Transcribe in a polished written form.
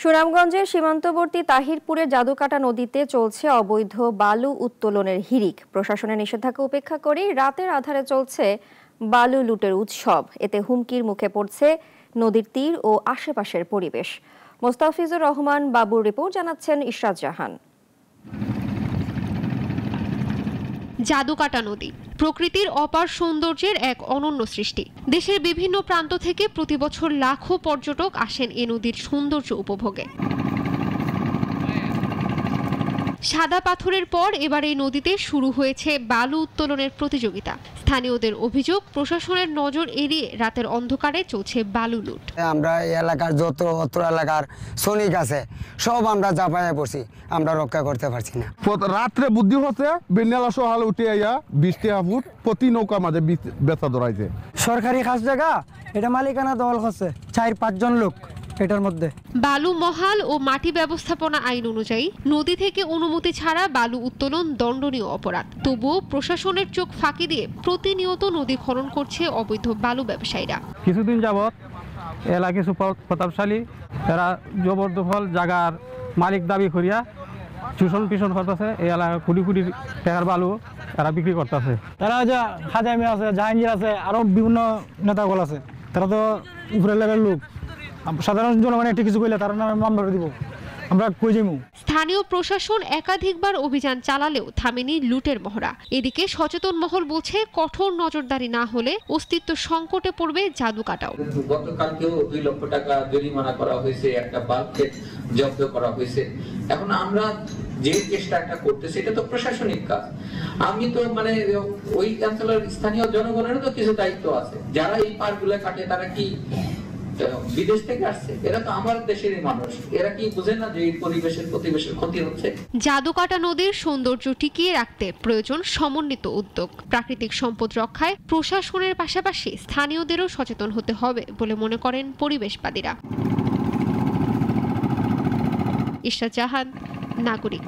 সুনামগঞ্জের সীমান্তবর্তী তাহিরপুরের জাদুকাটা নদীতে চলছে অবৈধ বালু উত্তোলনের হিড়িক। প্রশাসনের নিষেধাজ্ঞা উপেক্ষা করে রাতের আধারে চলছে বালু লুটের উৎসব। এতে হুমকির মুখে পড়ছে নদীর তীর ও আশেপাশের পরিবেশ। মোস্তাফিজুর রহমান বাবুর রিপোর্ট, জানাচ্ছেন ইশরাত জাহান। জাদুকাটা নদী প্রকৃতির অপার সৌন্দর্যের এক অনন্য সৃষ্টি। দেশের বিভিন্ন প্রান্ত থেকে প্রতিবছর লাখো পর্যটক আসেন এ নদীর সৌন্দর্য উপভোগে। সাদা পাথরের পর এবার এই নদীতে শুরু হয়েছে বালু উত্তোলনের প্রতিযোগিতা। স্থানীয়দের অভিযোগ, প্রশাসনের নজর এড়িয়ে রাতের অন্ধকারে চলছে বালু লুট। আমরা এই এলাকার যত অত্র এলাকার শ্রমিক আছে সব আমরা চাপায় পড়ছি, আমরা রক্ষা করতে পারছি না। রাত্রে বুদ্ধি হচ্ছে বেনালা সহাল উঠে আইয়া 20 টাকা ফুট প্রতি নৌকা মাঝে বেচা ধরাইছে। সরকারি খাস জায়গা, এটা মালিকানা দখল করছে 4-5 জন লোক। এটার মধ্যে বালু মহাল ও মাটি ব্যবস্থাপনা আইন অনুযায়ী নদী থেকে অনুমতি ছাড়া বালু উত্তোলন দণ্ডনীয় অপরাধ। তবুও প্রশাসনের চোখ ফাঁকি দিয়ে প্রতিনিয়ত নদী খনন করছে অবৈধ বালু ব্যবসায়ীরা। কিছুদিন যাবৎ এলাকা কিছু প্রতাপশালী এরা জবরদখল জায়গার মালিক দাবি করিয়া চুষণ পিছন করতেছে। এই এলাকা কোটি কোটি টাকার বালু তারা বিক্রি করতেছে। তারা যে খাজামি আছে, জাহাঙ্গীর আছে, আরো বিভিন্ন নেতাগুলো আছে, তারা তো উপরের লেভেলের লোক। সাধারণ জনগণ একটি কিছু কইলে তার নামে মামলা দিব, আমরা কই যাইমু। স্থানীয় প্রশাসন একাধিকবার অভিযান চালালেও থামেনি লুটের মহড়া। এদিকে সচেতন মহল বলছে, কঠোর নজরদারি না হলে অস্তিত্ব সংকটে পড়বে জাদুকাটাও। গতকালকেও 2 লক্ষ টাকা জরিমানা করা হয়েছে, একটা বাল্কহেড জব্দ করা হয়েছে। এখন আমরা যে চেষ্টাটা করতেছি এটা তো প্রশাসনিক কাজ। আমি তো ওই অঞ্চলের স্থানীয় জনগণেরও তো কিছু দায়িত্ব আছে। যারা এই পার্কগুলো কাটে তারা কি বিদেশ থেকে আসছে? এরা তো আমার দেশেরই মানুষ। এরা কি বুঝে না যে এই পরিবেশের ক্ষতি হচ্ছে? জাদুকাটা নদীর সৌন্দর্য টিকিয়ে রাখতে প্রয়োজন সমন্বিত উদ্যোগ। প্রাকৃতিক সম্পদ রক্ষায় প্রশাসনের পাশাপাশি স্থানীয়দেরও সচেতন হতে হবে বলে মনে করেন পরিবেশবাদীরা। ইশরাত জাহান, নাগরিক।